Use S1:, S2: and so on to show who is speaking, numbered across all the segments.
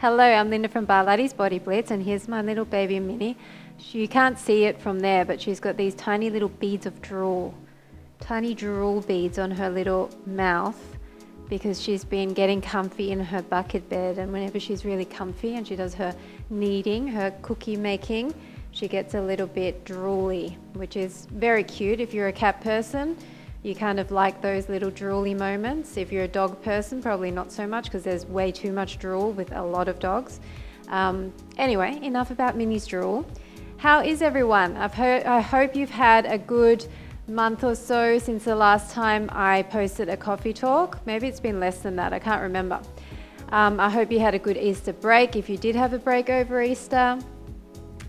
S1: Hello, I'm Linda from Barlates Body Blitz, and here's my little baby Minnie. You can't see it from there, but she's got these tiny little beads of drool, tiny drool beads on her little mouth because she's been getting comfy in her bucket bed, and whenever she's really comfy and she does her kneading, her cookie making, she gets a little bit drooly, which is very cute. If you're a cat person, you kind of like those little drooly moments. If you're a dog person, probably not so much because there's way too much drool with a lot of dogs. Anyway, enough about Minnie's drool. How is everyone? I hope you've had a good month or so since the last time I posted a coffee talk. Maybe it's been less than that, I can't remember. I hope you had a good Easter break, if you did have a break over Easter,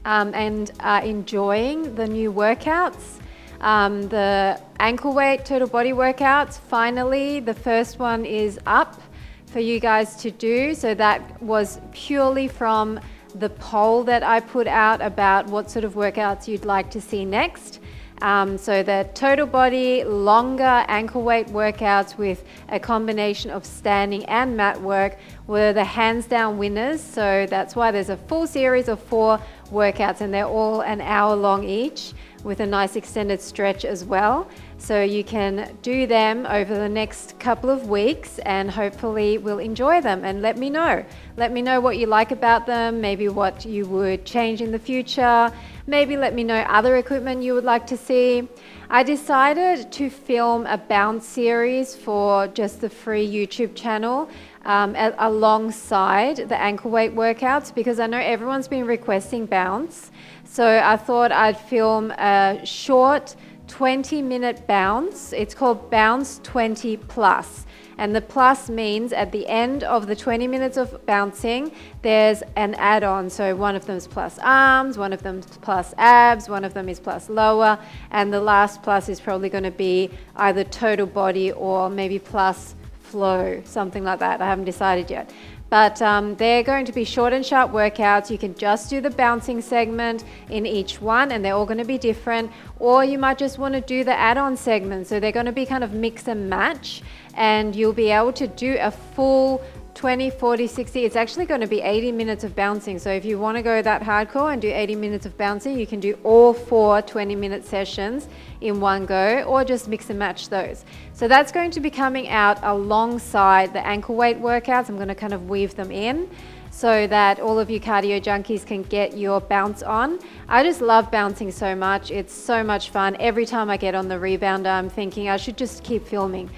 S1: and are enjoying the new workouts. The ankle weight total body workouts, finally the first one is up for you guys to do. So that was purely from the poll that I put out about what sort of workouts you'd like to see next. So the total body, longer ankle weight workouts with a combination of standing and mat work were the hands down winners. So that's why there's a full series of 4 workouts, and they're all an hour long each, with a nice extended stretch as well. So you can do them over the next couple of weeks and hopefully will enjoy them, and let me know. Let me know what you like about them, maybe what you would change in the future, maybe let me know other equipment you would like to see. I decided to film a bounce series for just the free YouTube channel alongside the ankle weight workouts, because I know everyone's been requesting bounce. So I thought I'd film a short 20-minute bounce. It's called Bounce 20 Plus. And the plus means at the end of the 20 minutes of bouncing, there's an add-on. So one of them is plus arms, one of them is plus abs, one of them is plus lower, and the last plus is probably going to be either total body or maybe plus flow, something like that. I haven't decided yet. But they're going to be short and sharp workouts. You can just do the bouncing segment in each one, and they're all going to be different. Or you might just want to do the add-on segment. So they're going to be kind of mix and match, and you'll be able to do a full 20, 40, 60. It's actually going to be 80 minutes of bouncing. So if you want to go that hardcore and do 80 minutes of bouncing, you can do all 4 20-minute sessions in one go, or just mix and match those. So that's going to be coming out alongside the ankle weight workouts. I'm going to kind of weave them in so that all of you cardio junkies can get your bounce on. I just love bouncing so much. It's so much fun. Every time I get on the rebounder, I'm thinking I should just keep filming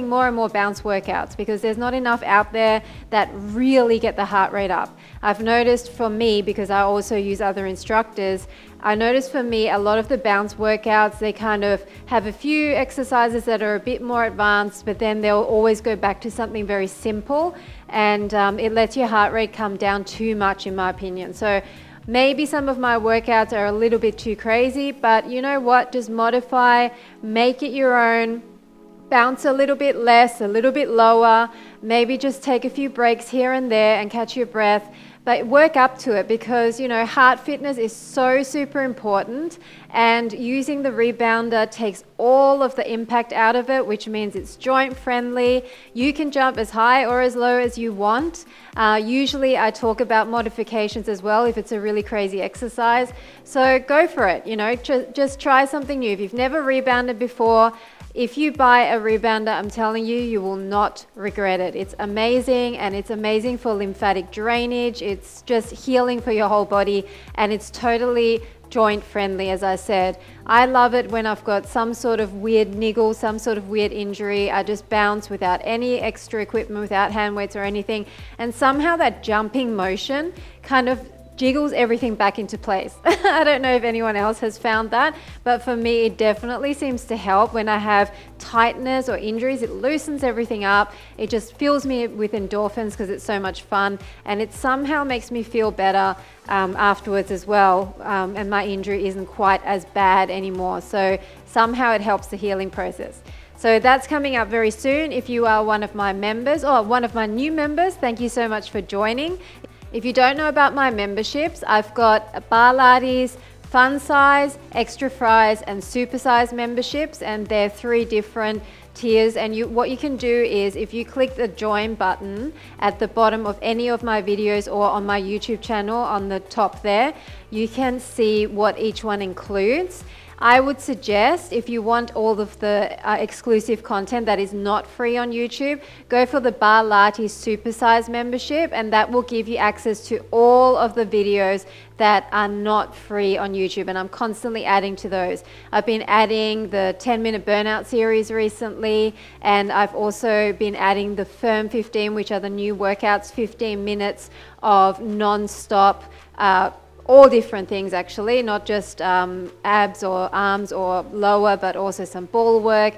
S1: more and more bounce workouts, because there's not enough out there that really get the heart rate up. I've noticed for me, because I also use other instructors, I noticed for me a lot of the bounce workouts, they kind of have a few exercises that are a bit more advanced, but then they'll always go back to something very simple, and it lets your heart rate come down too much, in my opinion. So maybe some of my workouts are a little bit too crazy, but you know what? Just modify, make it your own. Bounce a little bit less, a little bit lower, maybe just take a few breaks here and there and catch your breath, but work up to it, because you know, heart fitness is so super important, and using the rebounder takes all of the impact out of it, which means it's joint friendly. You can jump as high or as low as you want. Usually I talk about modifications as well if it's a really crazy exercise, so go for it. You know, just try something new. If you've never rebounded before, if you buy a rebounder, I'm telling you, you will not regret it. It's amazing, and it's amazing for lymphatic drainage. It's just healing for your whole body, and it's totally joint friendly, as I said. I love it when I've got some sort of weird niggle, some sort of weird injury. I just bounce without any extra equipment, without hand weights or anything, and somehow that jumping motion kind of jiggles everything back into place. I don't know if anyone else has found that, but for me it definitely seems to help. When I have tightness or injuries, it loosens everything up. It just fills me with endorphins because it's so much fun, and it somehow makes me feel better afterwards as well, and my injury isn't quite as bad anymore. So somehow it helps the healing process. So that's coming up very soon. If you are one of my members or one of my new members, thank you so much for joining. If you don't know about my memberships, I've got Barlates fun size, extra fries, and super size memberships, and they're 3 different tiers. And what you can do is, if you click the join button at the bottom of any of my videos or on my YouTube channel on the top there, you can see what each one includes. I would suggest, if you want all of the exclusive content that is not free on YouTube, go for the Barlates Supersize membership, and that will give you access to all of the videos that are not free on YouTube, and I'm constantly adding to those. I've been adding the 10-minute burnout series recently, and I've also been adding the Firm 15, which are the new workouts, 15 minutes of non-stop all different things actually, not just abs or arms or lower, but also some ball work.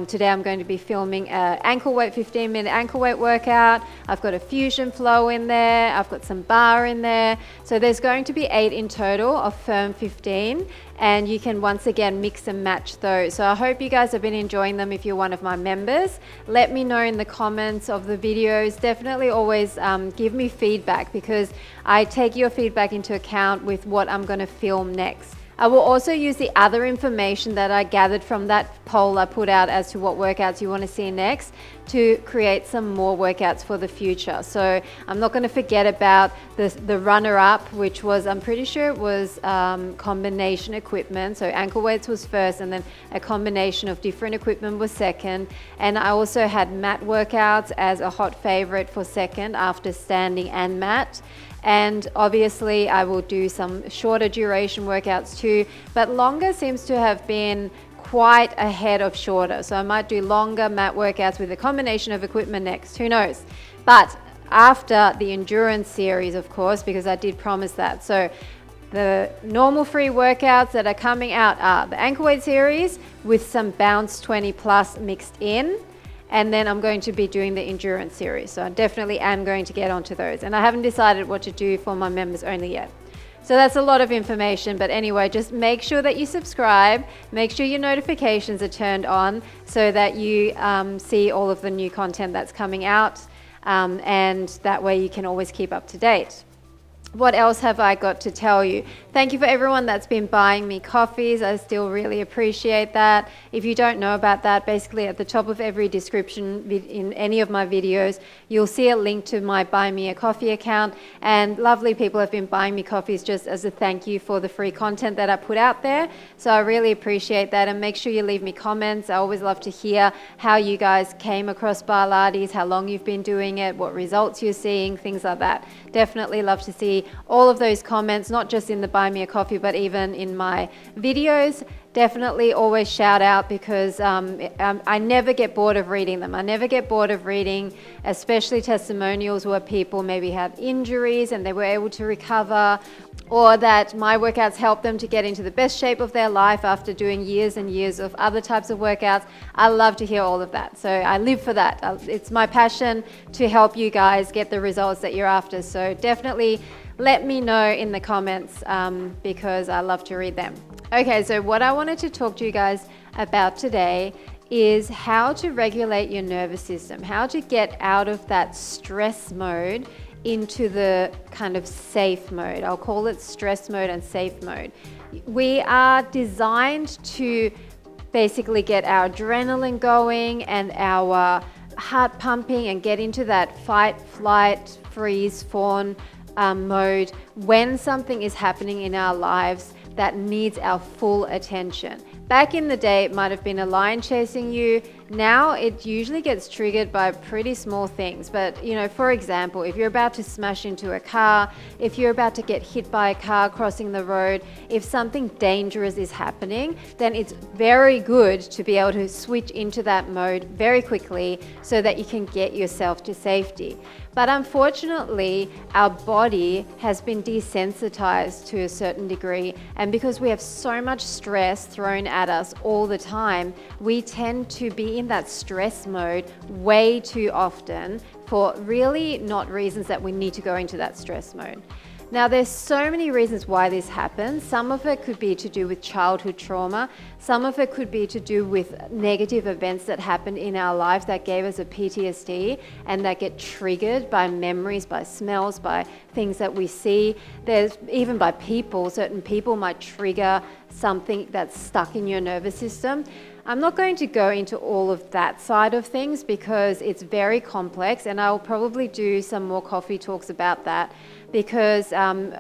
S1: Today I'm going to be filming an ankle weight, 15-minute ankle weight workout. I've got a fusion flow in there. I've got some bar in there. So there's going to be 8 in total of Firm 15. And you can once again mix and match those. So I hope you guys have been enjoying them if you're one of my members. Let me know in the comments of the videos. Definitely always give me feedback, because I take your feedback into account with what I'm going to film next. I will also use the other information that I gathered from that poll I put out as to what workouts you want to see next to create some more workouts for the future. So I'm not going to forget about the runner-up, which was, I'm pretty sure it was combination equipment. So ankle weights was first, and then a combination of different equipment was second. And I also had mat workouts as a hot favorite for second after standing and mat. And obviously I will do some shorter duration workouts too, but longer seems to have been quite ahead of shorter. So I might do longer mat workouts with a combination of equipment next, who knows? But after the endurance series, of course, because I did promise that. So the normal free workouts that are coming out are the ankle weight series with some bounce 20 plus mixed in. And then I'm going to be doing the endurance series. So I definitely am going to get onto those. And I haven't decided what to do for my members only yet. So that's a lot of information. But anyway, just make sure that you subscribe. Make sure your notifications are turned on so that you see all of the new content that's coming out. And that way you can always keep up to date. What else have I got to tell you? Thank you for everyone that's been buying me coffees. I still really appreciate that. If you don't know about that, basically at the top of every description in any of my videos, you'll see a link to my Buy Me a Coffee account. And lovely people have been buying me coffees just as a thank you for the free content that I put out there. So I really appreciate that. And make sure you leave me comments. I always love to hear how you guys came across Barlates, how long you've been doing it, what results you're seeing, things like that. Definitely love to see all of those comments, not just in the Buy Me a Coffee, but even in my videos. Definitely always shout out, because I never get bored of reading them. I never get bored of reading, especially testimonials where people maybe have injuries and they were able to recover, or that my workouts help them to get into the best shape of their life after doing years and years of other types of workouts. I love to hear all of that. So I live for that. It's my passion to help you guys get the results that you're after. So definitely let me know in the comments, because I love to read them. Okay, so what I wanted to talk to you guys about today is how to regulate your nervous system, how to get out of that stress mode into the kind of safe mode. I'll call it stress mode and safe mode. We are designed to basically get our adrenaline going and our heart pumping and get into that fight, flight, freeze, fawn mode when something is happening in our lives that needs our full attention. Back in the day, it might have been a lion chasing you. Now it usually gets triggered by pretty small things. But, you know, for example, if you're about to smash into a car, if you're about to get hit by a car crossing the road, if something dangerous is happening, then it's very good to be able to switch into that mode very quickly so that you can get yourself to safety. But unfortunately, our body has been desensitized to a certain degree. And because we have so much stress thrown at us all the time, we tend to be in that stress mode way too often for really not reasons that we need to go into that stress mode. Now, there's so many reasons why this happens. Some of it could be to do with childhood trauma. Some of it could be to do with negative events that happened in our life that gave us a PTSD and that get triggered by memories, by smells, by things that we see. There's even by people. Certain people might trigger something that's stuck in your nervous system. I'm not going to go into all of that side of things because it's very complex, and I'll probably do some more coffee talks about that, because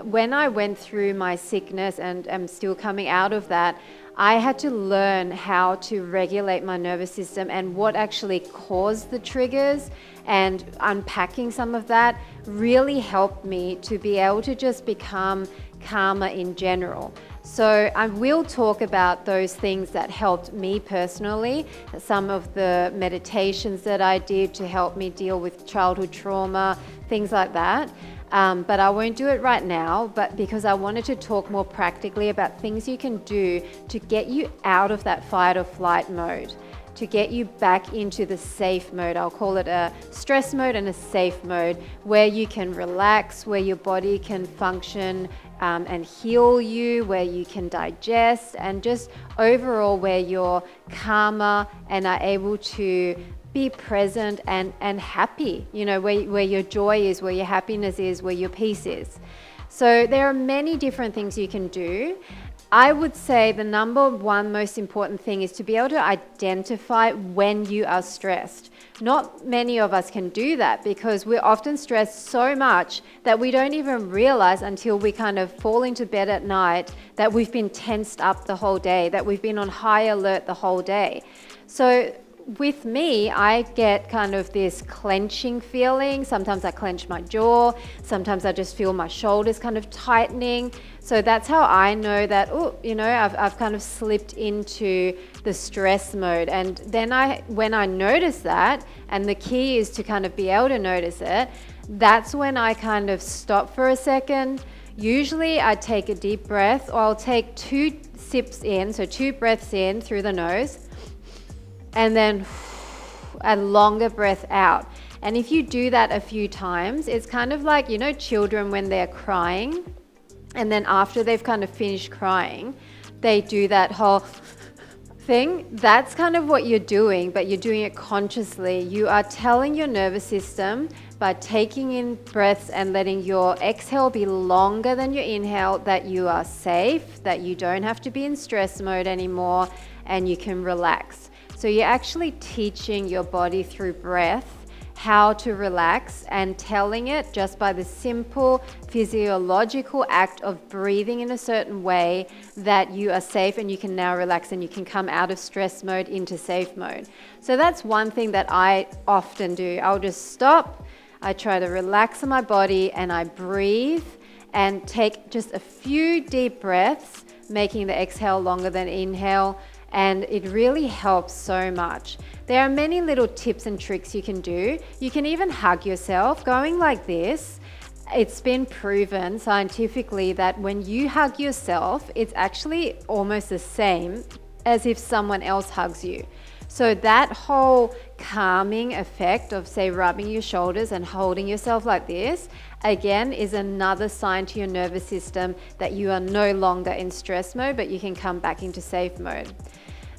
S1: when I went through my sickness and am still coming out of that, I had to learn how to regulate my nervous system and what actually caused the triggers, and unpacking some of that really helped me to be able to just become calmer in general. So I will talk about those things that helped me personally, some of the meditations that I did to help me deal with childhood trauma, things like that. But I won't do it right now, but because I wanted to talk more practically about things you can do to get you out of that fight or flight mode, to get you back into the safe mode. I'll call it a stress mode and a safe mode, where you can relax, where your body can function and heal you, where you can digest, and just overall where you're calmer and are able to be present and happy, you know, where your joy is, where your happiness is, where your peace is. So there are many different things you can do. I would say the number one most important thing is to be able to identify when you are stressed. Not many of us can do that because we're often stressed so much that we don't even realize until we kind of fall into bed at night that we've been tensed up the whole day, that we've been on high alert the whole day. So with me, I get kind of this clenching feeling. Sometimes I clench my jaw. Sometimes I just feel my shoulders kind of tightening. So that's how I know that, oh, you know, I've kind of slipped into the stress mode. And then when I notice that, and the key is to kind of be able to notice it, that's when I kind of stop for a second. Usually I take a deep breath, or I'll take 2 sips in, so 2 breaths in through the nose, and then a longer breath out. And if you do that a few times, it's kind of like, you know, children when they're crying, and then after they've kind of finished crying, they do that whole thing. That's kind of what you're doing, but you're doing it consciously. You are telling your nervous system by taking in breaths and letting your exhale be longer than your inhale that you are safe, that you don't have to be in stress mode anymore, and you can relax. So you're actually teaching your body through breath how to relax, and telling it just by the simple physiological act of breathing in a certain way that you are safe and you can now relax and you can come out of stress mode into safe mode. So that's one thing that I often do. I'll just stop, I try to relax my body, and I breathe and take just a few deep breaths, making the exhale longer than inhale. And it really helps so much. There are many little tips and tricks you can do. You can even hug yourself. Going like this, it's been proven scientifically that when you hug yourself, it's actually almost the same as if someone else hugs you. So that whole calming effect of, say, rubbing your shoulders and holding yourself like this, again, is another sign to your nervous system that you are no longer in stress mode, but you can come back into safe mode.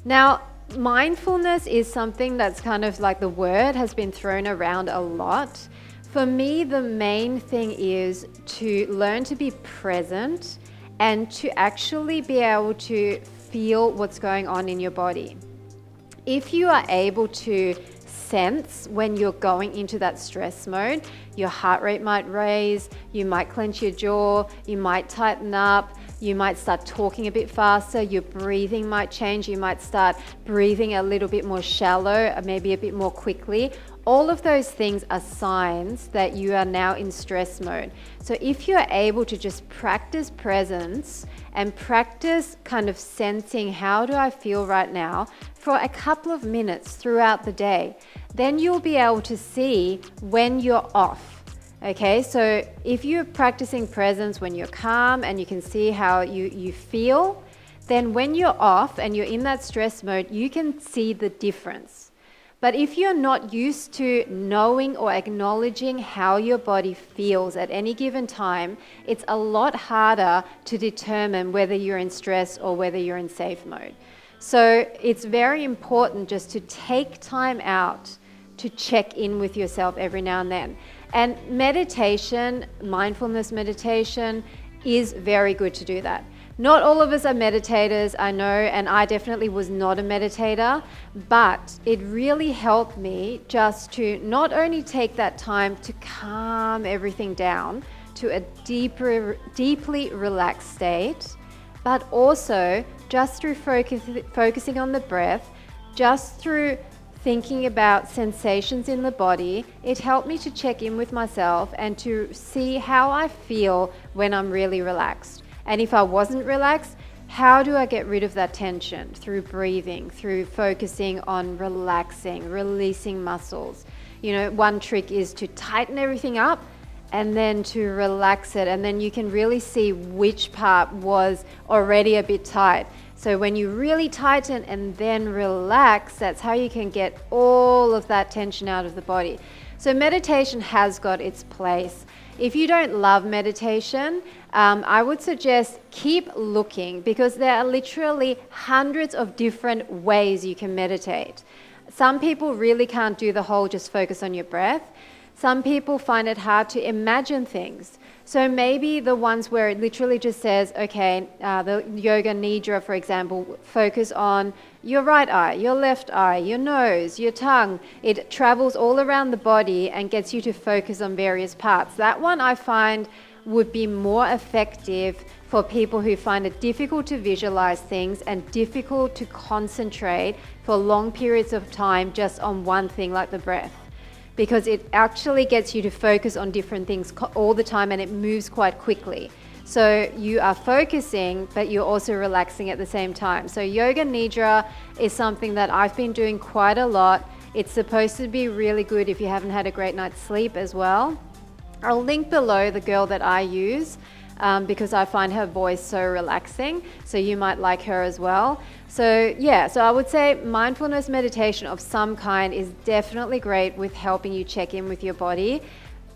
S1: Now, mindfulness is something that's kind of like, the word has been thrown around a lot. For me, the main thing is to learn to be present and to actually be able to feel what's going on in your body. If you are able to sense when you're going into that stress mode, your heart rate might raise, you might clench your jaw, you might tighten up, you might start talking a bit faster, your breathing might change, you might start breathing a little bit more shallow, maybe a bit more quickly. All of those things are signs that you are now in stress mode. So if you're able to just practice presence and practice kind of sensing, how do I feel right now, for a couple of minutes throughout the day, then you'll be able to see when you're off. Okay, so if you're practicing presence when you're calm and you can see how you feel, then when you're off and you're in that stress mode, you can see the difference. But if you're not used to knowing or acknowledging how your body feels at any given time, it's a lot harder to determine whether you're in stress or whether you're in safe mode. So it's very important just to take time out to check in with yourself every now and then. And meditation, mindfulness meditation, is very good to do that. Not all of us are meditators, I know, and I definitely was not a meditator, but it really helped me just to not only take that time to calm everything down to a deeply relaxed state, but also just through focusing on the breath, just through thinking about sensations in the body, it helped me to check in with myself and to see how I feel when I'm really relaxed. And if I wasn't relaxed, how do I get rid of that tension? Through breathing, through focusing on relaxing, releasing muscles. You know, one trick is to tighten everything up and then to relax it. And then you can really see which part was already a bit tight. So when you really tighten and then relax, that's how you can get all of that tension out of the body. So meditation has got its place. If you don't love meditation, I would suggest keep looking, because there are literally hundreds of different ways you can meditate. Some people really can't do the whole just focus on your breath. Some people find it hard to imagine things. So maybe the ones where it literally just says, okay, the Yoga Nidra, for example, focus on your right eye, your left eye, your nose, your tongue. It travels all around the body and gets you to focus on various parts. That one I find would be more effective for people who find it difficult to visualize things and difficult to concentrate for long periods of time just on one thing like the breath. Because it actually gets you to focus on different things all the time, and it moves quite quickly. So you are focusing, but you're also relaxing at the same time. So Yoga Nidra is something that I've been doing quite a lot. It's supposed to be really good if you haven't had a great night's sleep as well. I'll link below the girl that I use, because I find her voice so relaxing. So you might like her as well. So yeah, so I would say mindfulness meditation of some kind is definitely great with helping you check in with your body,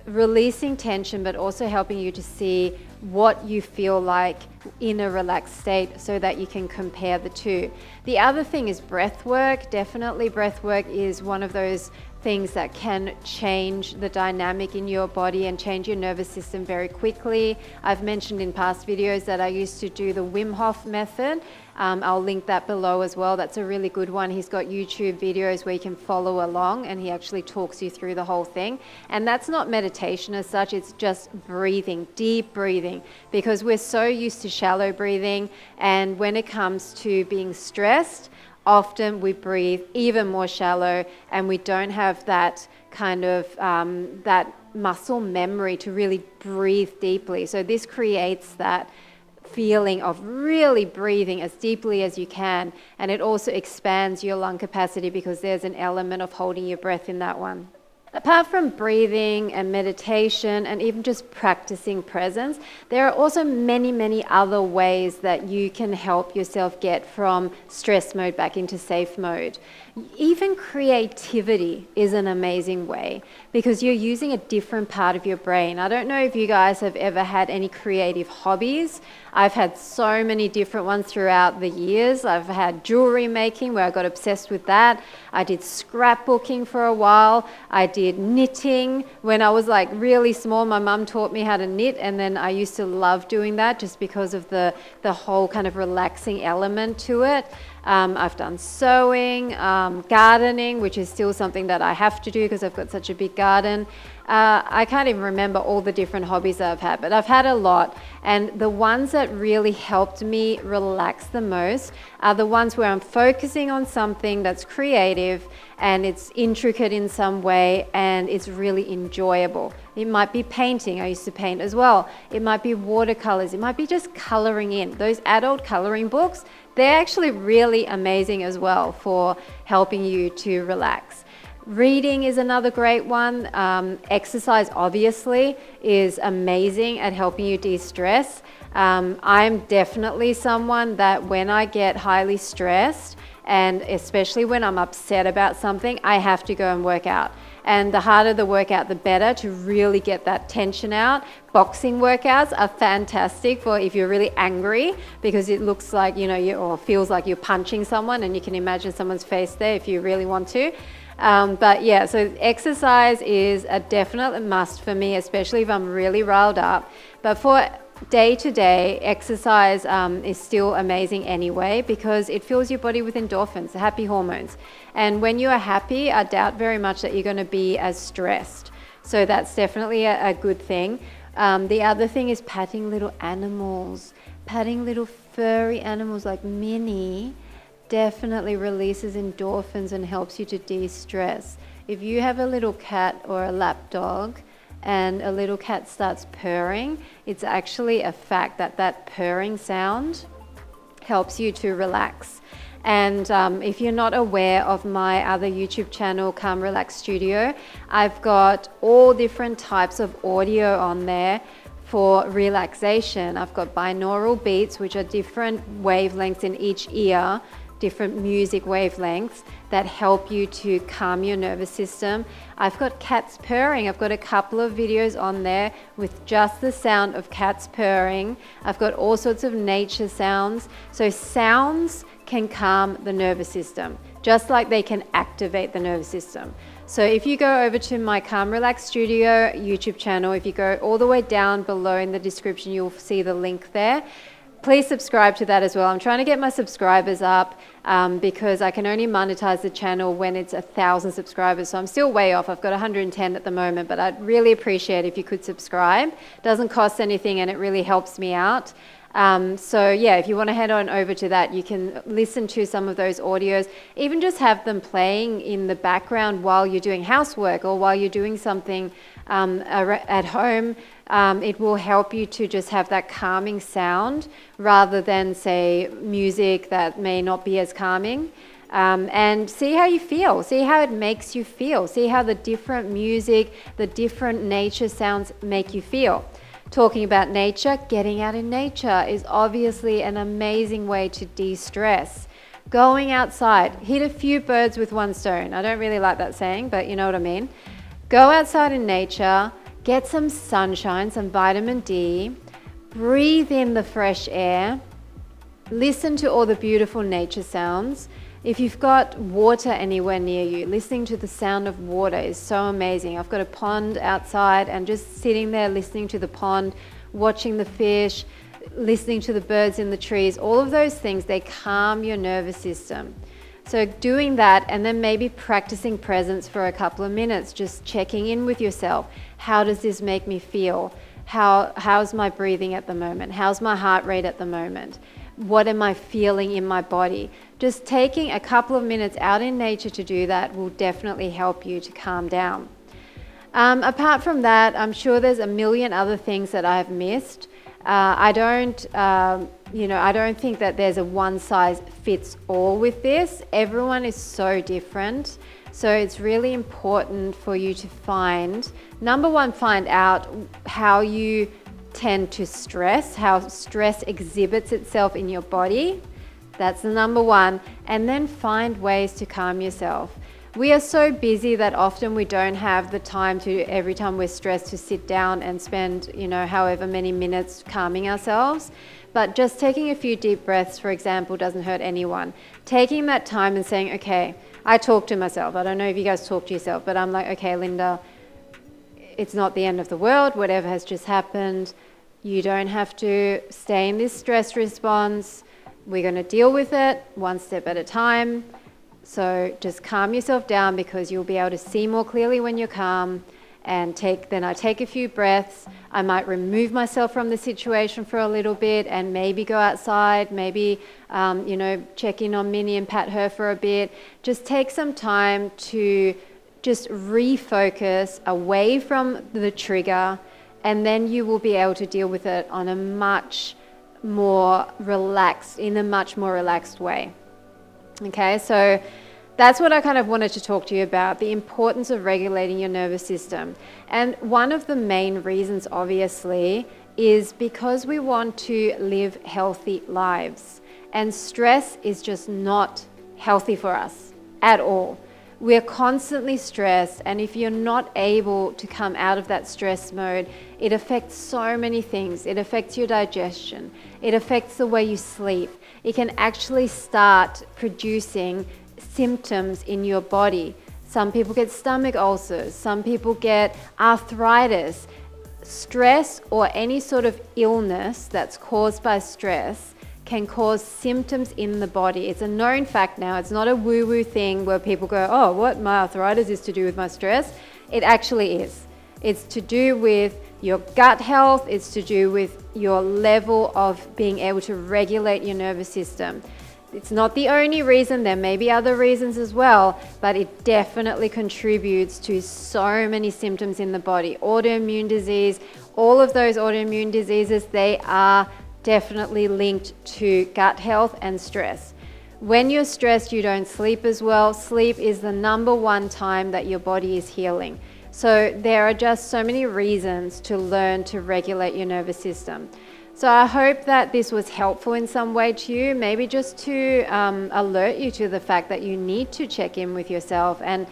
S1: releasing tension, but also helping you to see what you feel like in a relaxed state so that you can compare the two. The other thing is breath work. Definitely breath work is one of those things that can change the dynamic in your body and change your nervous system very quickly. I've mentioned in past videos that I used to do the Wim Hof method. I'll link that below as well. That's a really good one. He's got YouTube videos where you can follow along, and he actually talks you through the whole thing. And that's not meditation as such, it's just breathing, deep breathing, because we're so used to shallow breathing. And when it comes to being stressed, often we breathe even more shallow, and we don't have that kind of that muscle memory to really breathe deeply. So this creates that feeling of really breathing as deeply as you can, and it also expands your lung capacity because there's an element of holding your breath in that one. Apart from breathing and meditation and even just practicing presence, there are also many, many other ways that you can help yourself get from stress mode back into safe mode. Even creativity is an amazing way because you're using a different part of your brain. I don't know if you guys have ever had any creative hobbies. I've had so many different ones throughout the years. I've had jewelry making where I got obsessed with that. I did scrapbooking for a while. I did knitting when I was like really small. My mum taught me how to knit, and then I used to love doing that just because of the whole kind of relaxing element to it. I've done sewing, gardening, which is still something that I have to do because I've got such a big garden. I can't even remember all the different hobbies I've had, but I've had a lot. And the ones that really helped me relax the most are the ones where I'm focusing on something that's creative and it's intricate in some way and it's really enjoyable. It might be painting. I used to paint as well. It might be watercolors. It might be just coloring in. Those adult coloring books, they're actually really amazing as well for helping you to relax. Reading is another great one. Exercise obviously is amazing at helping you de-stress. I'm definitely someone that when I get highly stressed And especially when I'm upset about something, I have to go and work out. And the harder the workout, the better to really get that tension out. Boxing workouts are fantastic for if you're really angry, because it looks like, or feels like you're punching someone, and you can imagine someone's face there if you really want to. But yeah, so exercise is a definite must for me, especially if I'm really riled up. But for day-to-day, exercise is still amazing anyway, because it fills your body with endorphins, happy hormones. And when you are happy, I doubt very much that you're going to be as stressed. So that's definitely a good thing. The other thing is patting little animals. Patting little furry animals like Minnie definitely releases endorphins and helps you to de-stress. If you have a little cat or a lap dog, and a little cat starts purring, it's actually a fact that that purring sound helps you to relax. And if you're not aware of my other YouTube channel, Calm Relax Studio, I've got all different types of audio on there for relaxation. I've got binaural beats, which are different wavelengths in each ear, different music wavelengths that help you to calm your nervous system. I've got cats purring. I've got a couple of videos on there with just the sound of cats purring. I've got all sorts of nature sounds. So sounds can calm the nervous system, just like they can activate the nervous system. So if you go over to my Calm Relax Studio YouTube channel, if you go all the way down below in the description, you'll see the link there. Please subscribe to that as well. I'm trying to get my subscribers up because I can only monetize the channel when it's 1,000 subscribers. So I'm still way off. I've got 110 at the moment, but I'd really appreciate if you could subscribe. It doesn't cost anything and it really helps me out. So yeah, if you want to head on over to that, you can listen to some of those audios, even just have them playing in the background while you're doing housework or while you're doing something at home. It will help you to just have that calming sound rather than, say, music that may not be as calming. And see how you feel, see how it makes you feel, see how the different music, the different nature sounds make you feel. Talking about nature, getting out in nature is obviously an amazing way to de-stress. Going outside, hit a few birds with one stone. I don't really like that saying, but you know what I mean. Go outside in nature, get some sunshine, some vitamin D, breathe in the fresh air, listen to all the beautiful nature sounds. If you've got water anywhere near you, listening to the sound of water is so amazing. I've got a pond outside and just sitting there listening to the pond, watching the fish, listening to the birds in the trees, all of those things, they calm your nervous system. So doing that and then maybe practicing presence for a couple of minutes, just checking in with yourself. How does this make me feel? How's my breathing at the moment? How's my heart rate at the moment? What am I feeling in my body? Just taking a couple of minutes out in nature to do that will definitely help you to calm down. Apart from that, I'm sure there's a million other things that I've missed. I don't think that there's a one size fits all with this. Everyone is so different. So it's really important for you to find out how you tend to stress, how stress exhibits itself in your body. That's the number one. And then find ways to calm yourself. We are so busy that often we don't have the time to, every time we're stressed, to sit down and spend, however many minutes calming ourselves. But just taking a few deep breaths, for example, doesn't hurt anyone. Taking that time and saying, okay, I talk to myself. I don't know if you guys talk to yourself, but I'm like, okay, Linda, it's not the end of the world. Whatever has just happened, you don't have to stay in this stress response. We're going to deal with it one step at a time. So just calm yourself down, because you'll be able to see more clearly when you're calm. And then I take a few breaths. I might remove myself from the situation for a little bit and maybe go outside, maybe check in on Minnie and pat her for a bit. Just take some time to just refocus away from the trigger, and then you will be able to deal with it on a much more relaxed way. Okay, so that's what I kind of wanted to talk to you about, the importance of regulating your nervous system. And one of the main reasons, obviously, is because we want to live healthy lives. And stress is just not healthy for us at all. We're constantly stressed, and if you're not able to come out of that stress mode, it affects so many things. It affects your digestion. It affects the way you sleep. It can actually start producing symptoms in your body. Some people get stomach ulcers. Some people get arthritis. Stress or any sort of illness that's caused by stress can cause symptoms in the body. It's a known fact now. It's not a woo-woo thing where people go, oh, what, my arthritis is to do with my stress. It actually is. It's to do with your gut health. It's to do with your level of being able to regulate your nervous system. It's not the only reason. There may be other reasons as well, but it definitely contributes to so many symptoms in the body. Autoimmune disease, all of those autoimmune diseases, they are definitely linked to gut health and stress. When you're stressed, you don't sleep as well. Sleep is the number one time that your body is healing. So there are just so many reasons to learn to regulate your nervous system. So I hope that this was helpful in some way to you, maybe just to alert you to the fact that you need to check in with yourself, and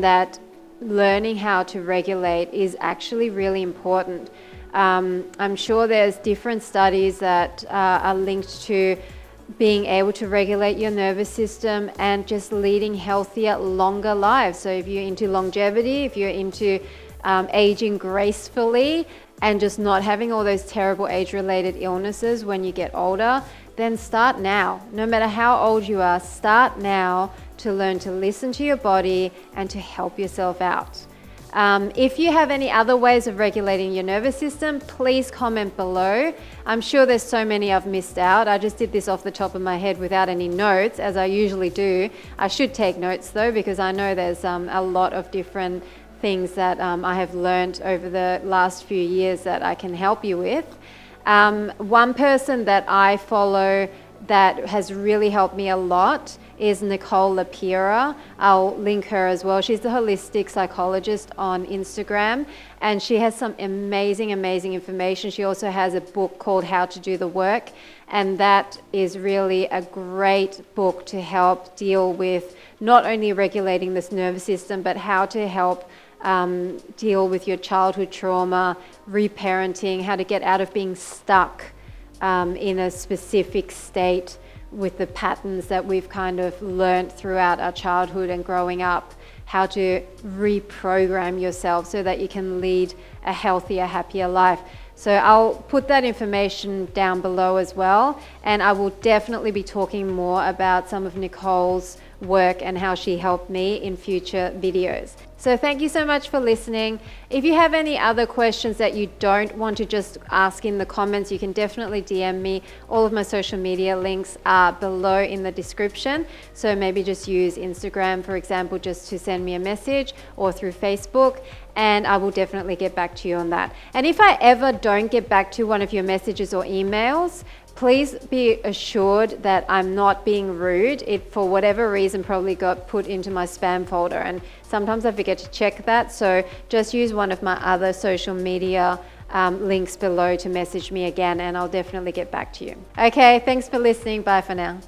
S1: that learning how to regulate is actually really important. I'm sure there's different studies that are linked to being able to regulate your nervous system and just leading healthier, longer lives. So if you're into longevity, if you're into aging gracefully and just not having all those terrible age-related illnesses when you get older, then start now. No matter how old you are, start now to learn to listen to your body and to help yourself out. If you have any other ways of regulating your nervous system, please comment below. I'm sure there's so many I've missed out. I just did this off the top of my head without any notes, as I usually do. I should take notes though, because I know there's a lot of different things that I have learned over the last few years that I can help you with. One person that I follow that has really helped me a lot is Nicole Lapira. I'll link her as well. She's the holistic psychologist on Instagram, and she has some amazing information. She also has a book called How to Do the Work, and that is really a great book to help deal with not only regulating this nervous system, but how to help deal with your childhood trauma, reparenting, how to get out of being stuck in a specific state with the patterns that we've kind of learned throughout our childhood and growing up, how to reprogram yourself so that you can lead a healthier, happier life. So I'll put that information down below as well, and I will definitely be talking more about some of Nicole's work and how she helped me in future videos. So thank you so much for listening. If you have any other questions that you don't want to just ask in the comments, you can definitely DM me. All of my social media links are below in the description. So maybe just use Instagram, for example, just to send me a message, or through Facebook, and I will definitely get back to you on that. And if I ever don't get back to one of your messages or emails, please be assured that I'm not being rude. It, for whatever reason, probably got put into my spam folder, and sometimes I forget to check that. So just use one of my other social media links below to message me again, and I'll definitely get back to you. Okay, thanks for listening. Bye for now.